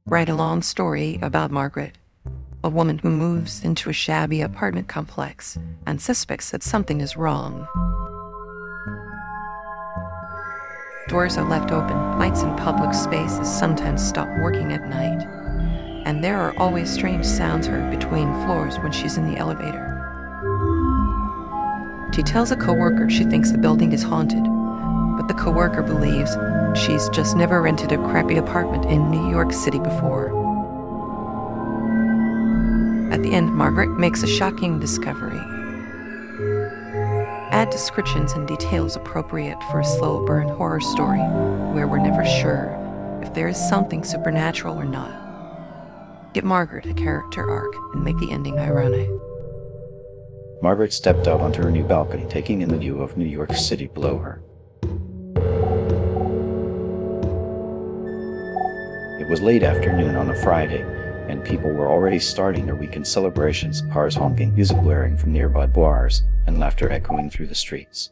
Write a long story about Margaret, a woman who moves into a shabby apartment complex and suspects that something is wrong. Doors are left open, lights in public spaces sometimes stop working at night, and there are always strange sounds heard between floors when she's in the elevator. She tells a coworker she thinks the building is haunted, but the coworker believes she's just never rented a crappy apartment in New York City before. At the end, Margaret makes a shocking discovery. Add descriptions and details appropriate for a slow burn horror story where we're never sure if there is something supernatural or not. Give Margaret a character arc and make the ending ironic. Margaret stepped out onto her new balcony, taking in the view of New York City below her. It was late afternoon on a Friday, and people were already starting their weekend celebrations, cars honking, music blaring from nearby bars, and laughter echoing through the streets.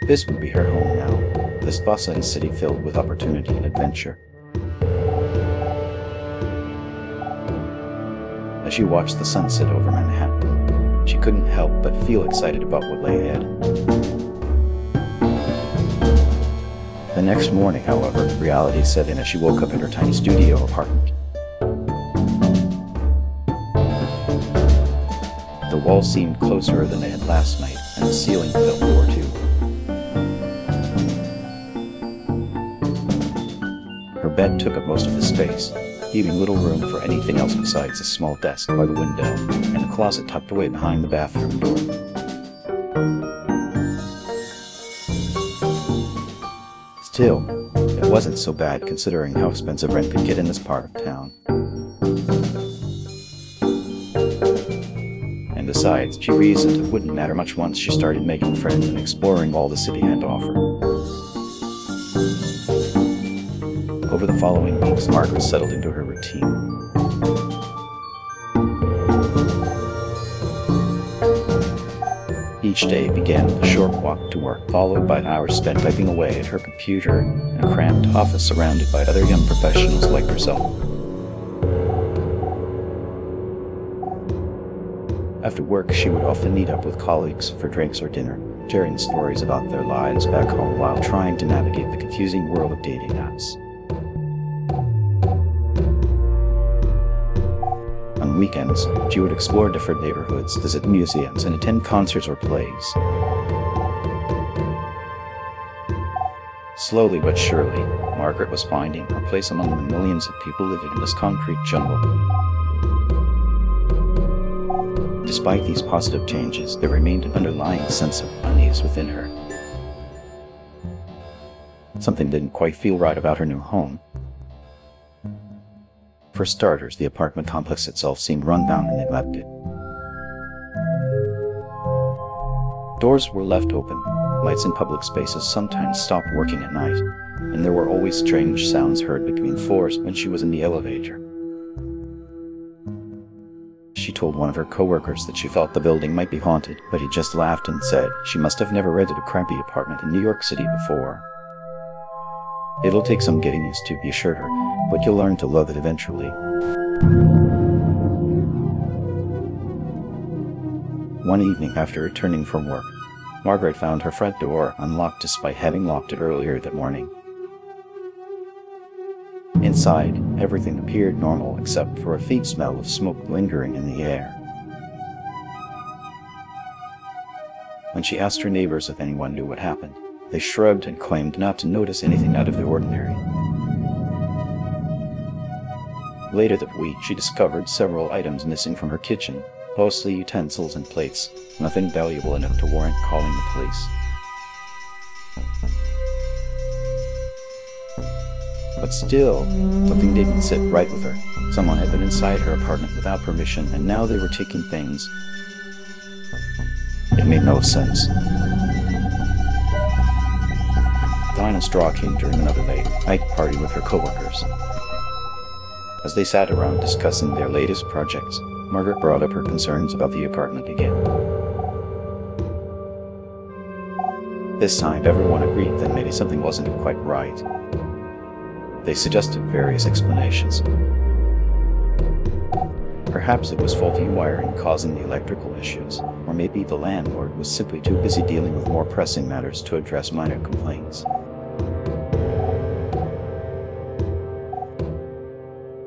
This would be her home now, this bustling city filled with opportunity and adventure. As she watched the sunset over Manhattan, she couldn't help but feel excited about what lay ahead. The next morning, however, reality set in as she woke up in her tiny studio apartment. The walls seemed closer than they had last night, and the ceiling felt lower too. Her bed took up most of the space, leaving little room for anything else besides a small desk by the window and a closet tucked away behind the bathroom door. Still, it wasn't so bad considering how expensive rent could get in this part of town. And besides, she reasoned it wouldn't matter much once she started making friends and exploring all the city had to offer. Over the following weeks, Margaret settled into her routine. Each day began with a short walk to work, followed by hours spent typing away at her computer in a cramped office surrounded by other young professionals like herself. After work, she would often meet up with colleagues for drinks or dinner, sharing stories about their lives back home while trying to navigate the confusing world of dating apps. On weekends, she would explore different neighborhoods, visit museums, and attend concerts or plays. Slowly but surely, Margaret was finding her place among the millions of people living in this concrete jungle. Despite these positive changes, there remained an underlying sense of unease within her. Something didn't quite feel right about her new home. For starters, the apartment complex itself seemed run down and neglected. Doors were left open, lights in public spaces sometimes stopped working at night, and there were always strange sounds heard between floors when she was in the elevator. She told one of her coworkers that she thought the building might be haunted, but he just laughed and said she must have never rented a crappy apartment in New York City before. "It'll take some getting used to," he assured her, "but you'll learn to love it eventually." One evening after returning from work, Margaret found her front door unlocked despite having locked it earlier that morning. Inside, everything appeared normal except for a faint smell of smoke lingering in the air. When she asked her neighbors if anyone knew what happened, they shrugged and claimed not to notice anything out of the ordinary. Later that week, she discovered several items missing from her kitchen, mostly utensils and plates, nothing valuable enough to warrant calling the police. But still, something didn't sit right with her. Someone had been inside her apartment without permission, and now they were taking things. It made no sense. The final straw came during another late night party with her coworkers. As they sat around discussing their latest projects, Margaret brought up her concerns about the apartment again. This time, everyone agreed that maybe something wasn't quite right. They suggested various explanations. Perhaps it was faulty wiring causing the electrical issues, or maybe the landlord was simply too busy dealing with more pressing matters to address minor complaints.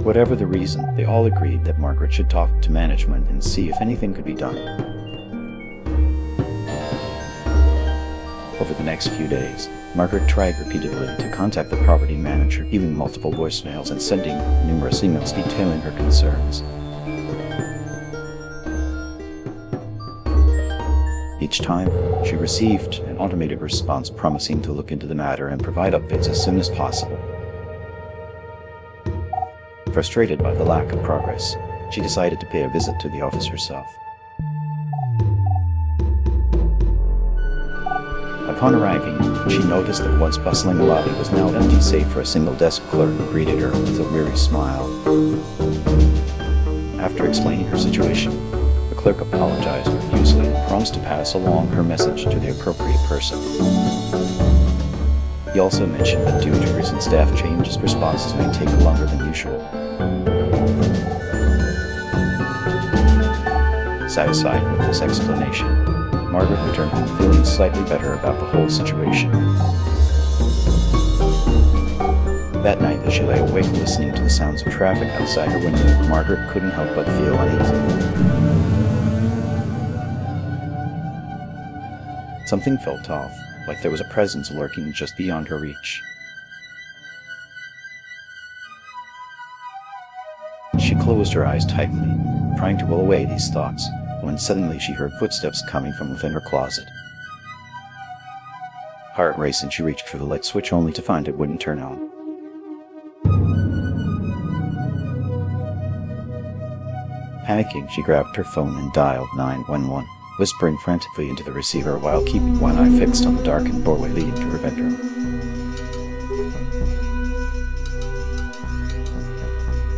Whatever the reason, they all agreed that Margaret should talk to management and see if anything could be done. Over the next few days, Margaret tried repeatedly to contact the property manager, leaving multiple voicemails and sending numerous emails detailing her concerns. Each time, she received an automated response promising to look into the matter and provide updates as soon as possible. Frustrated by the lack of progress, she decided to pay a visit to the office herself. Upon arriving, she noticed that once bustling lobby was now empty save for a single desk clerk who greeted her with a weary smile. After explaining her situation, the clerk apologized profusely and promised to pass along her message to the appropriate person. He also mentioned that due to recent staff changes, responses may take longer than usual. Satisfied with this explanation, Margaret returned home feeling slightly better about the whole situation. That night, as she lay awake listening to the sounds of traffic outside her window, Margaret couldn't help but feel uneasy. Something felt off, like there was a presence lurking just beyond her reach. She closed her eyes tightly, trying to will away these thoughts, when suddenly she heard footsteps coming from within her closet. Heart racing, she reached for the light switch only to find it wouldn't turn on. Panicking, she grabbed her phone and dialed 911, whispering frantically into the receiver while keeping one eye fixed on the darkened doorway leading to her bedroom.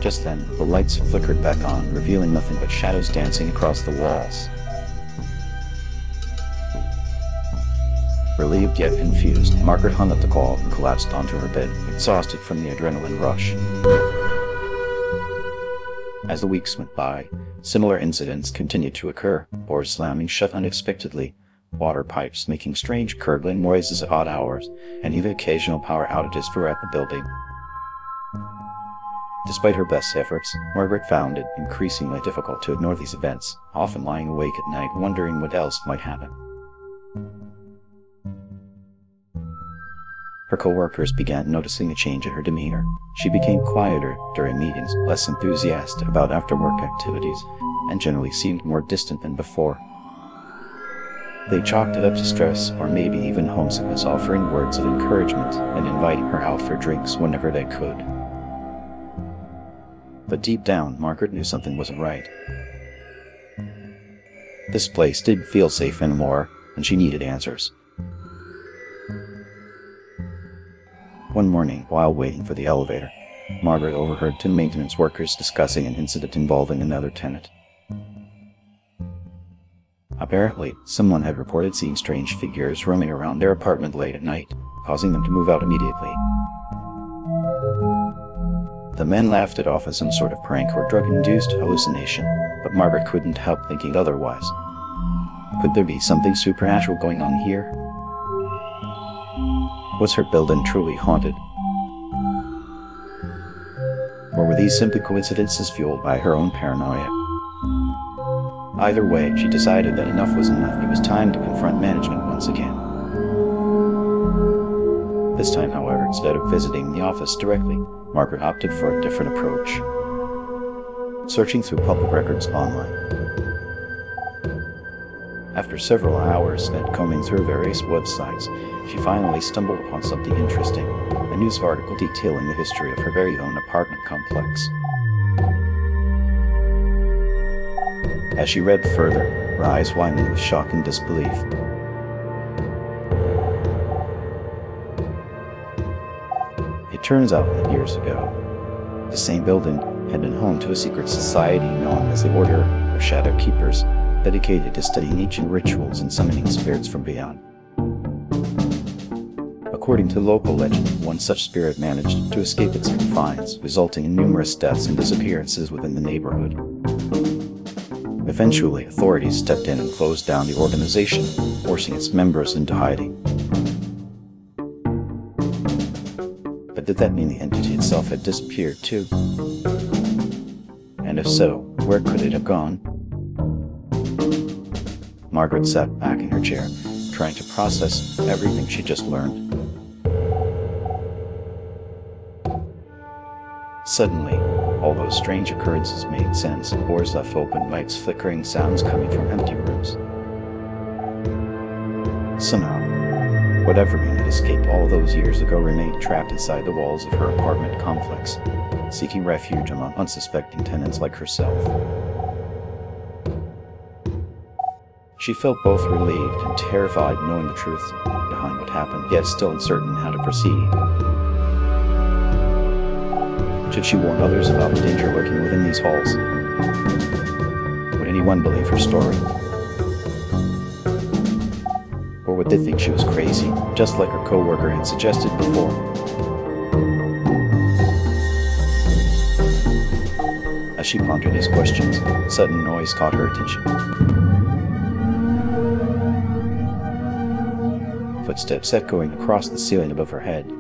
Just then, the lights flickered back on, revealing nothing but shadows dancing across the walls. Relieved yet confused, Margaret hung up the call and collapsed onto her bed, exhausted from the adrenaline rush. As the weeks went by, similar incidents continued to occur, doors slamming shut unexpectedly, water pipes making strange gurgling noises at odd hours, and even occasional power outages throughout the building. Despite her best efforts, Margaret found it increasingly difficult to ignore these events, often lying awake at night wondering what else might happen. Her co-workers began noticing a change in her demeanor. She became quieter during meetings, less enthusiastic about after-work activities, and generally seemed more distant than before. They chalked it up to stress or maybe even homesickness, offering words of encouragement and inviting her out for drinks whenever they could. But deep down, Margaret knew something wasn't right. This place didn't feel safe anymore, and she needed answers. One morning, while waiting for the elevator, Margaret overheard two maintenance workers discussing an incident involving another tenant. Apparently, someone had reported seeing strange figures roaming around their apartment late at night, causing them to move out immediately. The men laughed it off as some sort of prank or drug-induced hallucination, but Margaret couldn't help thinking otherwise. Could there be something supernatural going on here? Was her building truly haunted? Or were these simply coincidences fueled by her own paranoia? Either way, she decided that enough was enough. It was time to confront management once again. This time, however, instead of visiting the office directly, Margaret opted for a different approach. Searching through public records online. After several hours spent combing through various websites, she finally stumbled upon something interesting, a news article detailing the history of her very own apartment complex. As she read further, her eyes widened with shock and disbelief. It turns out that years ago, the same building had been home to a secret society known as the Order of Shadow Keepers, dedicated to studying ancient rituals and summoning spirits from beyond. According to local legend, one such spirit managed to escape its confines, resulting in numerous deaths and disappearances within the neighborhood. Eventually, authorities stepped in and closed down the organization, forcing its members into hiding. But did that mean the entity itself had disappeared too? And if so, where could it have gone? Margaret sat back in her chair, trying to process everything she just learned. Suddenly, all those strange occurrences made sense, doors left open, lights flickering, sounds coming from empty rooms. Somehow, whatever man had escaped all those years ago remained trapped inside the walls of her apartment complex, seeking refuge among unsuspecting tenants like herself. She felt both relieved and terrified knowing the truth behind what happened, yet still uncertain how to proceed. Should she warn others about the danger lurking within these halls? Would anyone believe her story? Or would they think she was crazy, just like her co-worker had suggested before? As she pondered these questions, a sudden noise caught her attention. Footsteps echoing across the ceiling above her head.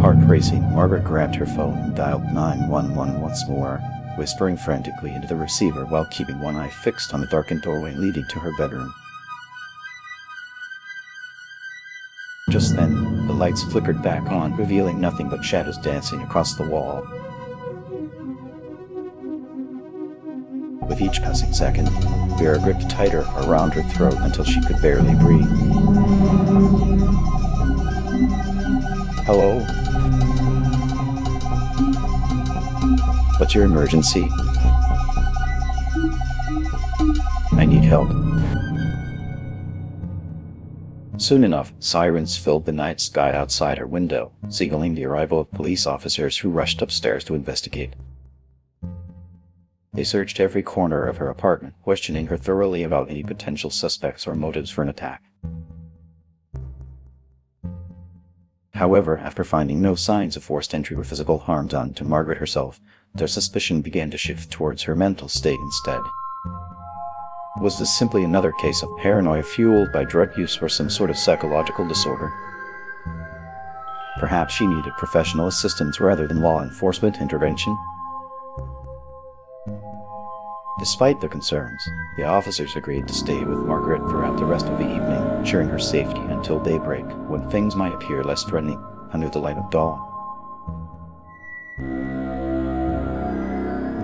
Heart racing, Margaret grabbed her phone and dialed 911 once more, whispering frantically into the receiver while keeping one eye fixed on the darkened doorway leading to her bedroom. Just then, the lights flickered back on, revealing nothing but shadows dancing across the wall. With each passing second, Vera gripped tighter around her throat until she could barely breathe. Hello? What's your emergency? I need help. Soon enough, sirens filled the night sky outside her window, signaling the arrival of police officers who rushed upstairs to investigate. They searched every corner of her apartment, questioning her thoroughly about any potential suspects or motives for an attack. However, after finding no signs of forced entry or physical harm done to Margaret herself, their suspicion began to shift towards her mental state instead. Was this simply another case of paranoia fueled by drug use or some sort of psychological disorder? Perhaps she needed professional assistance rather than law enforcement intervention? Despite their concerns, the officers agreed to stay with Margaret throughout the rest of the evening, ensuring her safety until daybreak, when things might appear less threatening under the light of dawn.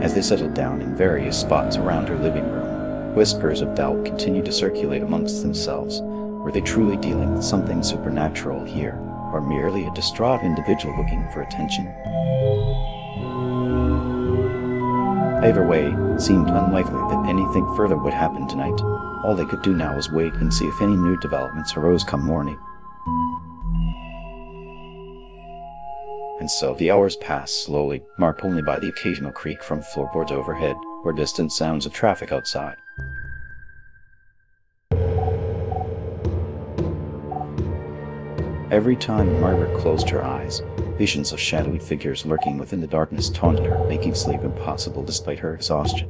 As they settled down in various spots around her living room, whispers of doubt continued to circulate amongst themselves. Were they truly dealing with something supernatural here, or merely a distraught individual looking for attention? Either way, it seemed unlikely that anything further would happen tonight. All they could do now was wait and see if any new developments arose come morning. And so the hours passed slowly, marked only by the occasional creak from floorboards overhead or distant sounds of traffic outside. Every time Margaret closed her eyes, visions of shadowy figures lurking within the darkness taunted her, making sleep impossible despite her exhaustion.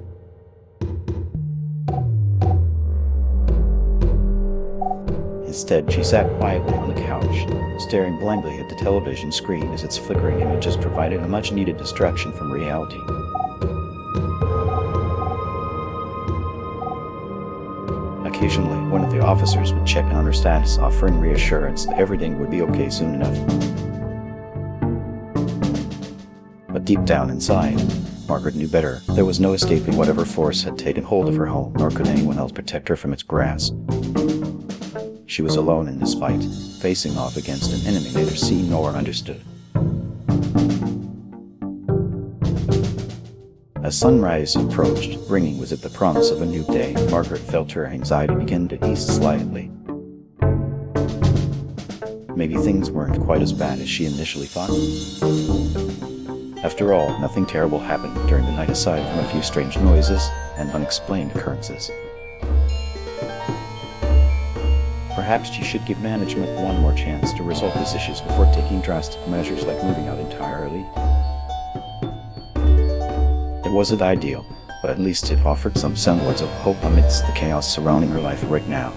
Instead, she sat quietly on the couch, staring blankly at the television screen as its flickering images provided a much-needed distraction from reality. Occasionally, one of the officers would check on her status, offering reassurance that everything would be okay soon enough. But deep down inside, Margaret knew better. There was no escaping whatever force had taken hold of her home, nor could anyone else protect her from its grasp. She was alone in this fight, facing off against an enemy neither seen nor understood. As sunrise approached, bringing with it the promise of a new day, Margaret felt her anxiety begin to ease slightly. Maybe things weren't quite as bad as she initially thought. After all, nothing terrible happened during the night aside from a few strange noises and unexplained occurrences. Perhaps she should give management one more chance to resolve these issues before taking drastic measures like moving out entirely. It wasn't ideal, but at least it offered some semblance of hope amidst the chaos surrounding her life right now.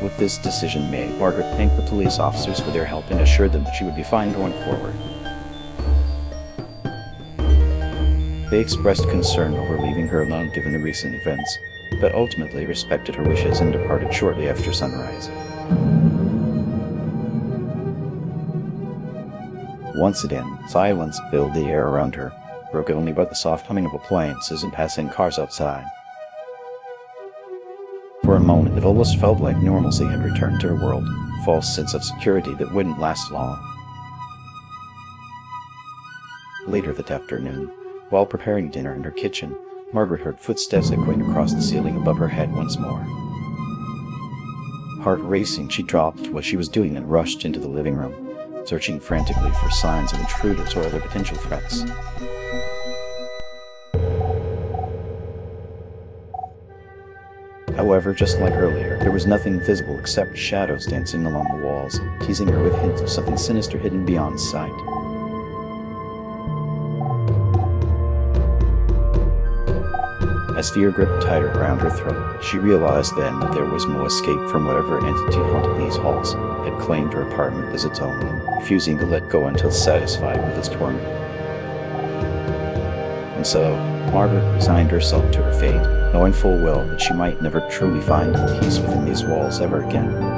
With this decision made, Margaret thanked the police officers for their help and assured them that she would be fine going forward. They expressed concern over leaving her alone given the recent events, but ultimately respected her wishes and departed shortly after sunrise. Once again, silence filled the air around her, broken only by the soft humming of appliances and passing cars outside. For a moment, it almost felt like normalcy had returned to her world, a false sense of security that wouldn't last long. Later that afternoon, while preparing dinner in her kitchen, Margaret heard footsteps echoing across the ceiling above her head once more. Heart racing, she dropped what she was doing and rushed into the living room, searching frantically for signs of intruders or other potential threats. However, just like earlier, there was nothing visible except shadows dancing along the walls, teasing her with hints of something sinister hidden beyond sight. As fear gripped tighter around her throat, she realized then that there was no escape from whatever entity haunted these halls, had claimed her apartment as its own, refusing to let go until satisfied with its torment. And so, Margaret resigned herself to her fate, knowing full well that she might never truly find peace within these walls ever again.